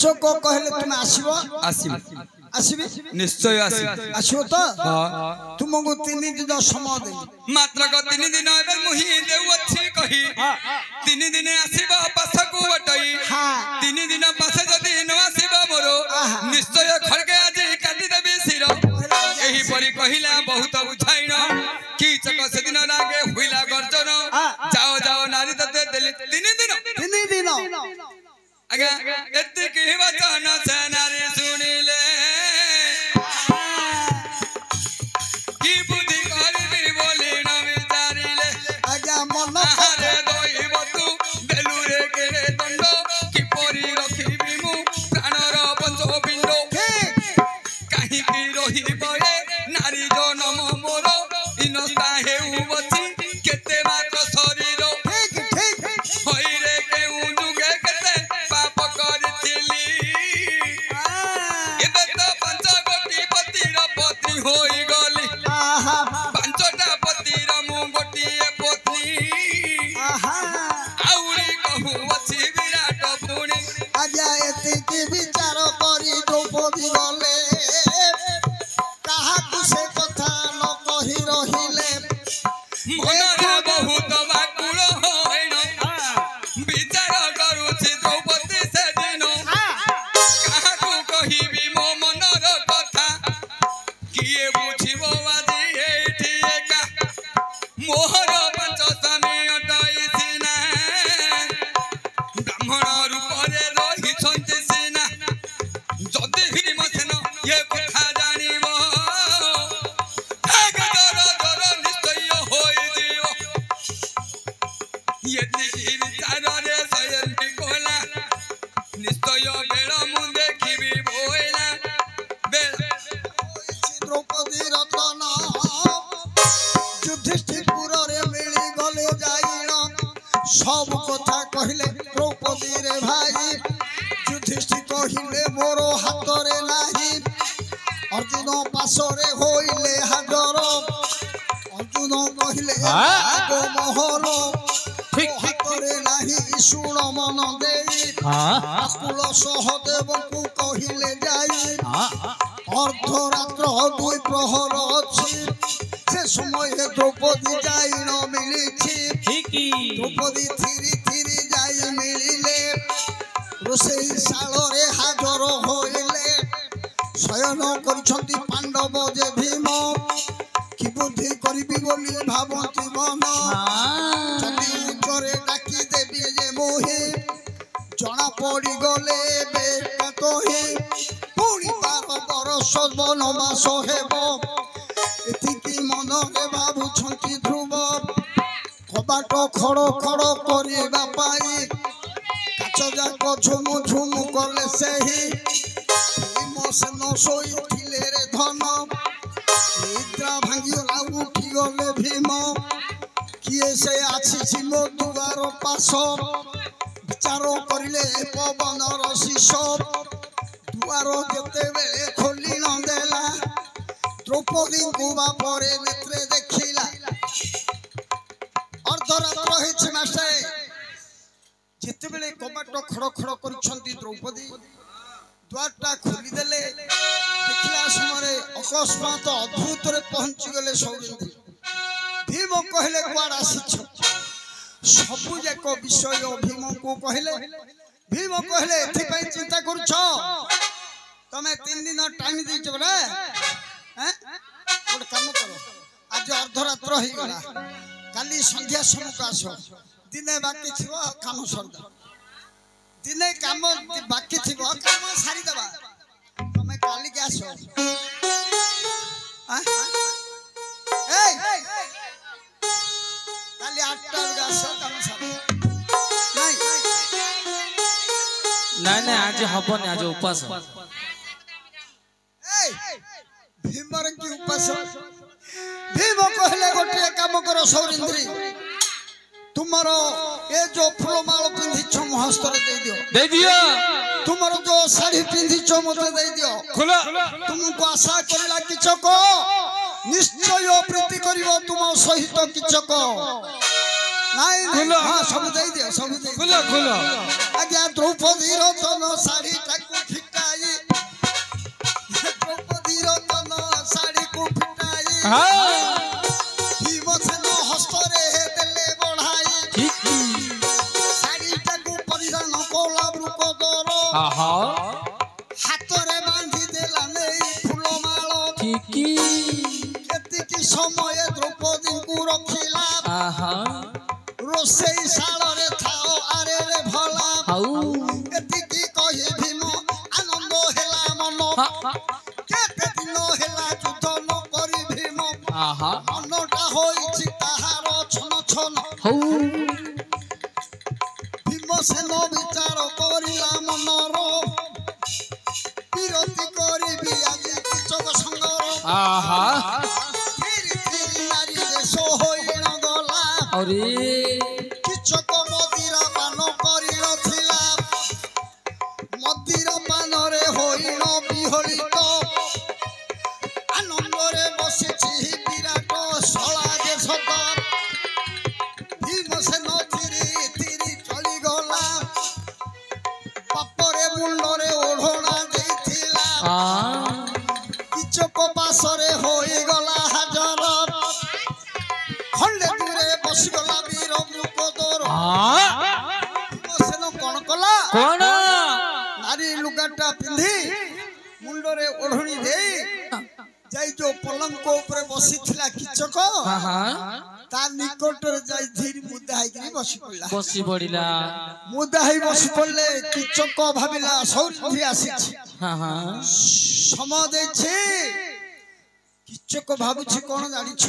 किचक कहले तुम आसीबो आसीबी आसीबी निश्चय आसीबी आसीबो तो तुमको 3 दिन समय दे मात्र 3 दिन एबे मुही देउ अछि कही 3 दिन आसीबो पासकु बटई 3 दिन पासे जदी न आसीबो मोरो निश्चय खड़के आज काटी देबी सिर एही परी कहिला बहुत बुझाइण कीचक से दिन लागे हुइला गर्जन जाओ जाओ नारी तते देली 3 दिन आगे एते की वचन से नारी सुनिले की बुद्धि करबी बोली न विचारिले आज्ञा मन आरे दोइब तू देलु रे केरे दंड की परी रखिबी मु प्राणर पंच पिंड काहे की रही बळे नारी जनम मोर इनता हेउ बची केते मात्र शरीर होइरे केउ जुगे केते पाप करथिली एबे तो पंच गोटी पतिर पत्नी होई गली पांचटा पतिर मु गोटिए पत्नी आउरी कहू अछि विराट पुणी आज्ञा एते की विचार करी द्रौपदी गले काहाकु से कथा न कहि रहिले मनरे बहुत बाकुल होइन विचार करूछि द्रौपदी से दिन काहाकु कहिबी मो मनर कथा किए बुझिबो आजी एठी एका मोहर पंच स्वामी अटई सिना ब्राह्मण रूपरे रहिछन्ति सिना जदि भीमसेन ये कथा जानिब निश्चय होई दियो यदि विचार रे सयंती कोला निश्चय बेळ मु देखिबी भोइला बेळ द्रौपदी रतन युधिष्ठिरपुर रे मिली गले जाइण सब कथा कहले द्रौपदी रे भाई युधिष्ठिर कहिले मोर हाथ रे नाही अर्जुन पासरे होइले हाजर अर्जुन कहिले आगो मोहर ठीक हाथ रे नाही शुण मन देई आकुल सहदेव को कहिले जाई अर्धरात्र 2 प्रहर अछि से समय द्रौपदी जाई न मिलिछि द्रौपदी थिरी थिरी जाई मिलिले रोसेई शाल रे हाजर होइले शयन करिछंती पांडव जे भीम की बुद्धि करिबी बोली भाबंती मन जदि उच्चरे डाकी देबी जे मोहि जना पड़ी गले बेका तोहि पुणी 12 बरस बनवास हेबो एतिकी मन रे भाबुछंती ध्रुव कबाट खड़ खड़ करिबा पाई काच जाक झुमु झुमु कले सेही भीमसेन शोइथिले रे धन निद्रा भांगिला उठी गले भीम किए से आछि मो दुआर पास विचार करिले पवनर शिष दुआर जेते बेले खोली न देला द्रौपदी को बापरे नेत्रे देखिला अर्धरात्र होइछि मासे जेते बेले कबाट खड़ खड़ करिछंती द्रौपदी द्वारटा खोली देले देखिला समय अकस्मात अद्भुत रे पहुंची गले सौरेंद्र भीम कहले कुआड आसीछ सबु जाक विषय भीम को कहले भीम कहले एथि पई चिंता करूछ तमे 3 दिन टाइम देछ बरे हैं गोटे काम करो आज अर्धरात्र हो गला काली संध्या समय का आसो दिने बाकी छिवो काम सरदा दिने काम बाकी छिवो काम सारी देबा तमे काली के आसो ए काली 8टा बजे आसो काम सारी नहीं आज हबने आज उपास भीमर की उपास भीम कहले गोटे काम करो सौरेंद्री तुम्हारो ये जो फूलमाल पिंधिछ हस्त दे दियो तुम्हारो जो साड़ी पिंधिछ मते दे दियो खोलो तुमको आशा करला किचक निश्चय प्रीति करिवो तुम सहित किचक नहीं खोलो हां सब दे दियो सब दे खोलो खोलो आज्ञा द्रौपदी रतन साड़ी ठाकुर भीमसेन हस्तरे देले बढ़ाई शाड़ीटाकू परिधान कला वृकोदर हातरे बांधी देला नहीं फूलमाल एतिकी समय द्रौपदी को रखिला रोसई शाଳରେ थाओ आरे रे भला एतिकी कहि भीम आनंद हेला मन केते दिन हेला युद्ध न करी भीम मनटा होइछि ताहार छन छन भीमसेन विचार करिला मनर विरोधी करिबि आजि किचक संगर फिर नारी देश होइण गला किचक मदिरा पान करि नथिला मदिरा पानरे होइण बिहलित आनंदरे बसिछि विराट शला देशत भीमसेन थिरी थिरी चली गला पापरे मुंडरे ओढ़णा देइथिला किचक पासरे होई गला हाजर खंडे दूरे बसी गला वीर वृकोदर भीमसेन कोन कला नारी लुगाटा पिंधी मुंडरे ओढ़णी देई जाई जो पलंक ऊपर बसी थिला किचक ता निकट रे जाई धीर मुदा हाइकरी बसी पड़िला मुदा हाई बसी पड़ले किचक भाबिला सौरी आसीछि समय देछि किचक भाबुछि कोन जानि छ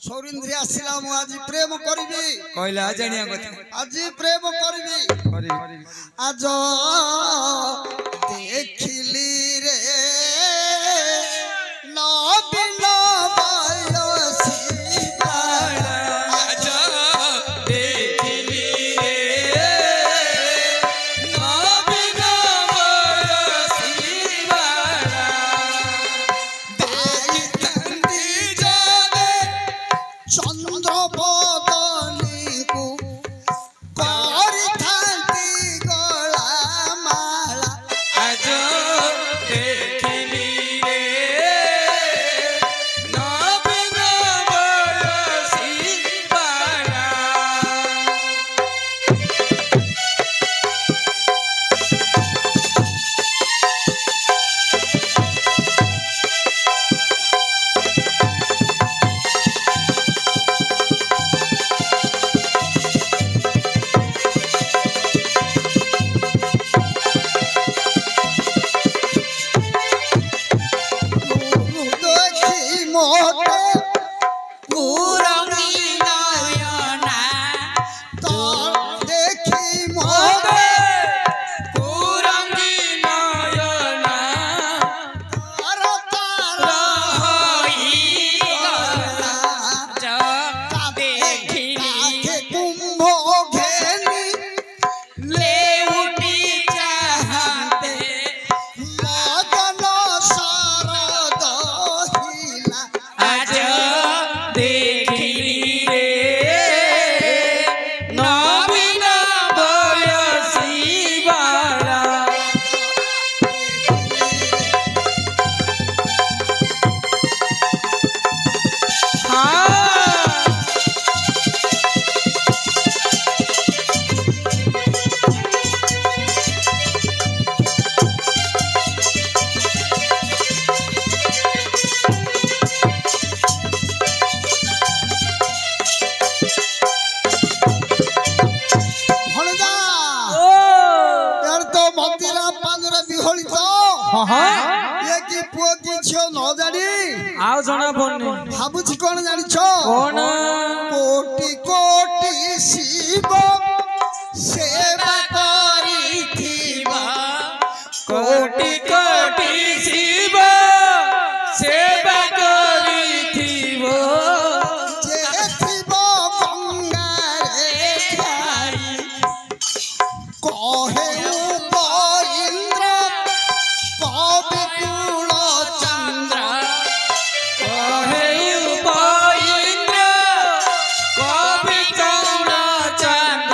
सौरिंद्री आसिला मु आज प्रेम करबी कहला जानिया कथा आज प्रेम करबी आज देखिली रे नबिन बयसी बाला आज देखिली रे नबिन बयसी बाला दाई तंदी जाने चंद्र बदनी को करि थांती गला माला आज देखिली रे नबिन बयसी बाला देखी मोटे पूरंगी नयना तो देखी मोटे पूरंगी नयना तार तार काके कुंभ घेनी ले उठी चाहते मदन शरद हिला आज देखिली रे नवीन बयसी बाला भणजा यार तो मंदिरा पांजरा बिहलित ये की पुओ की झियो न जानी आउ जना पड़नी भाबुछि कोन जानि छ कोन कोटि कोटि शिव सेवा करिथिबा कोटि कोटि शिव सेवा करिथिबो जे थिब गंगा रे खाई कहे इंद्र कवि कुल चंद्र कहे इंद्र कवि चंद्र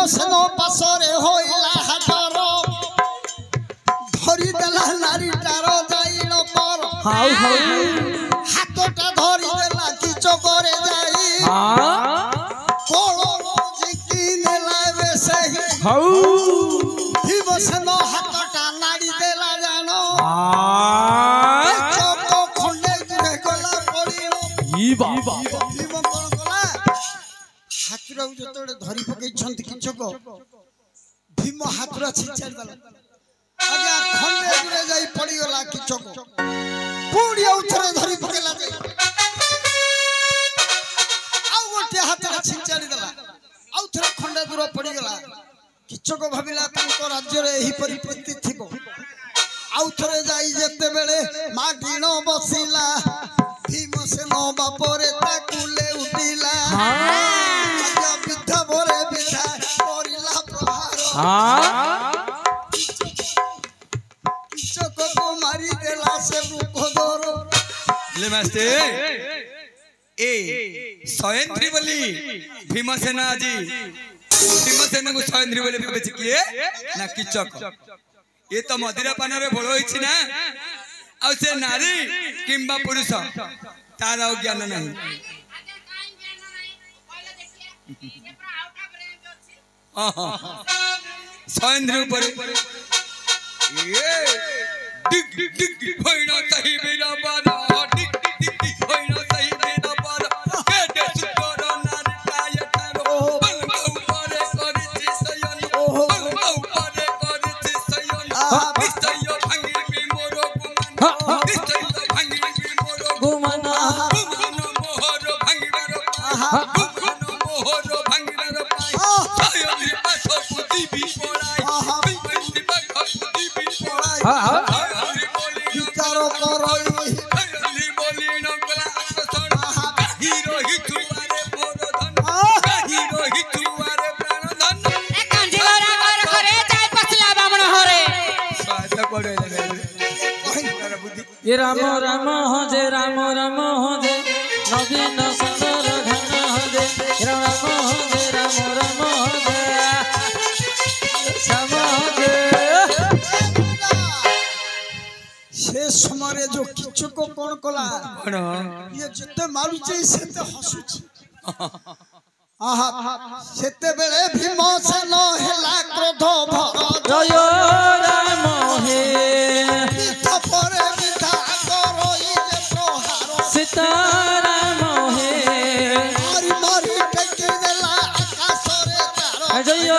भीमसेन पासरे होइला हाजर धरी देला नारी तार जाइल पर हाउ हाउ हातटा धरी देला किचो करे जाई कोलो जिकी नेला बेसही हाउ भीमसेन हातटा नाड़ी देला जानो चको खंडे जुरे गला पड़िलो ई बाबा भीम कोन कला हातरा जतोड़े धरी पकई छंती किचको भीम हातरा छिचार देला आगे खंडे जुरे जाई पड़ी गला किचको पूरी उथरे धरी पकेला जाई आउ गोटे हातरा छिचारी देला आउथरे खंडे दूर पड़ी गला किचको भाबिला तांको राज्य रे एही परिस्थिति थिबो आउथरे जाई जेते बेले मा गिणो बसिला भीमसेन बापरे ताकुले उठिला आजा विद्या भरे विद्या करिला प्रहार किचको को मारी देला से रुखदर ले मास्टर ए सयंत्री बोली भीमसेन आजी भीमसेन को सयंत्री बोली भाबे किए ना किचक ये तो मदिरा पान रे बड़ होइछि ना आ से नारी किंबा पुरुष तार ज्ञान नहीं सयंत्री ऊपर ये डिग डिग होइना सही मेरा बारा डिग डिग होइना सही मेरा बारा केटे सुकर नारी काय तारो बलबौ परे करिछि सयन बलबौ परे करिछि सयन निश्चय भांगी बि मोर गुमान निश्चय भांगी बि मोर गुमान गुमान मोहर भांगिबार गुमान मोहर भांगिबार सयन पाछो बुद्धि बि पड़ाई बिबि पाछो बुद्धि बि पड़ाई विचार करई ये राम राम हो जे राम राम हो जे नवीन सुंदर घन हो जे राम हो जे राम राम हो जे श्याम हो जे से समय जो किचको कोन कला ये जते मारुचे सेते हसुची आहा सेते बेले भीमसेन हेला क्रोध भर जय राम हे तपरे विधा करई जे प्रहार सीताराम हे मारी मारी टेके देला आकाश रे तार जय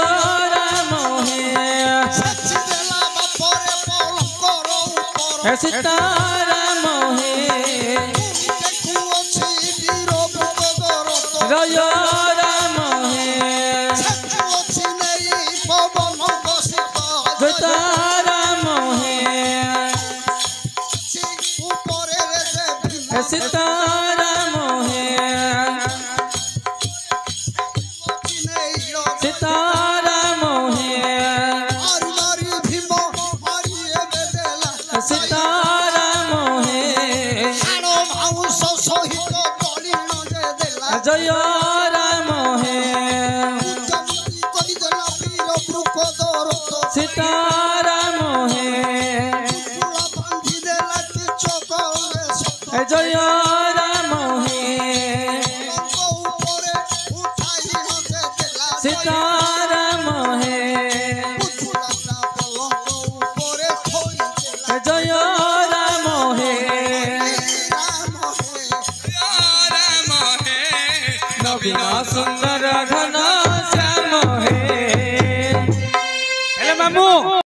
राम हे सच्ची देला बापरे पलंक रो ऊपर सीताराम हे देखु अछि वीर बुकदर जय राम हे सच्ची अछि nei पवन बसित सीताराम हे ऊपरे रे जे भीम सीताराम हे अछि nei सीताराम हे मारी मारी भीम मारी एबे देला सीताराम हे हाड़ो माउस सहित बलिण जे देला जय राम हे जमती करि देला वीर बुकदर सीताराम हे चूड़ा बांधी देला किचको रे सत जय राम हे ऊपरे उठाई न जे देला सीताराम हे पुछुला पलंक ऊपरे थोई देला जय राम हे राम हे राम हे नवीन सुंदर